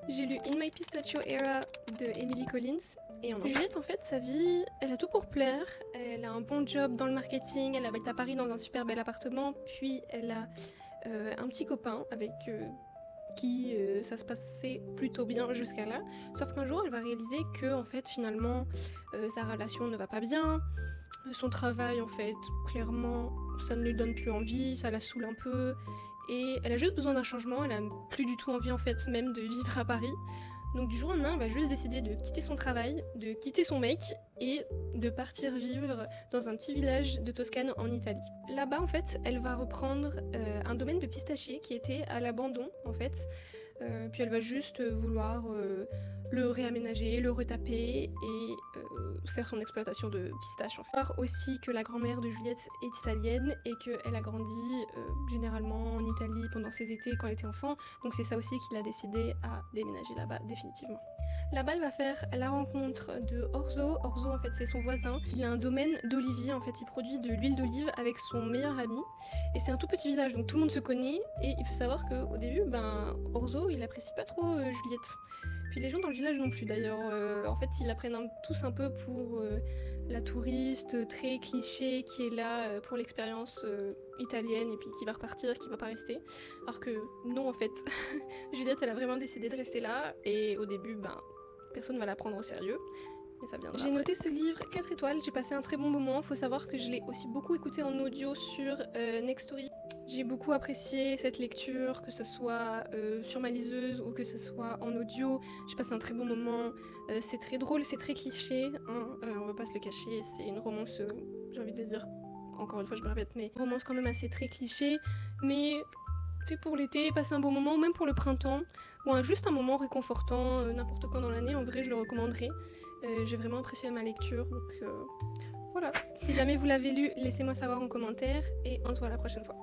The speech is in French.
J'ai lu In My Pistachio Era de Emily Collins. Et Juliette, en fait, sa vie, elle a tout pour plaire. Elle a un bon job dans le marketing, elle habite à Paris dans un super bel appartement, puis elle a un petit copain avec qui ça se passait plutôt bien jusqu'à là. Sauf qu'un jour, elle va réaliser que, en fait, finalement, sa relation ne va pas bien. Son travail, en fait, clairement, ça ne lui donne plus envie, ça la saoule un peu. Et elle a juste besoin d'un changement, elle a plus du tout envie, en fait, même de vivre à Paris. Donc du jour au lendemain, elle va juste décider de quitter son travail, de quitter son mec et de partir vivre dans un petit village de Toscane en Italie. Là-bas, en fait, elle va reprendre un domaine de pistachiers qui était à l'abandon, en fait. Puis elle va juste vouloir le réaménager, le retaper et faire son exploitation de pistaches. Enfin. Aussi que la grand-mère de Juliette est italienne et qu'elle a grandi généralement en Italie pendant ses étés quand elle était enfant. Donc c'est ça aussi qui l'a décidé à déménager là-bas définitivement. Là-bas, elle va faire la rencontre de Orzo. Orzo, en fait, c'est son voisin. Il a un domaine d'olivier. En fait, il produit de l'huile d'olive avec son meilleur ami. Et c'est un tout petit village, donc tout le monde se connaît. Et il faut savoir qu'au début, Orzo, il apprécie pas trop Juliette. Puis les gens dans le village non plus, d'ailleurs. En fait, ils la prennent tous un peu pour la touriste très cliché qui est là pour l'expérience italienne et puis qui va repartir, qui va pas rester. Alors que non, en fait, Juliette, elle a vraiment décidé de rester là. Et au début, personne va la prendre au sérieux, mais ça viendra. J'ai noté ce livre 4 étoiles, j'ai passé un très bon moment. Faut savoir que je l'ai aussi beaucoup écouté en audio sur Nextory. J'ai beaucoup apprécié cette lecture, que ce soit sur ma liseuse ou que ce soit en audio. J'ai passé un très bon moment. C'est très drôle, c'est très cliché, hein. On va pas se le cacher, c'est une romance, j'ai envie de dire, encore une fois je me répète, mais une romance quand même assez très cliché, mais pour l'été, passer un bon moment, ou même pour le printemps, ou juste un moment réconfortant, n'importe quand dans l'année, en vrai je le recommanderais. J'ai vraiment apprécié ma lecture, donc voilà. Si jamais vous l'avez lu, laissez-moi savoir en commentaire, et on se voit la prochaine fois.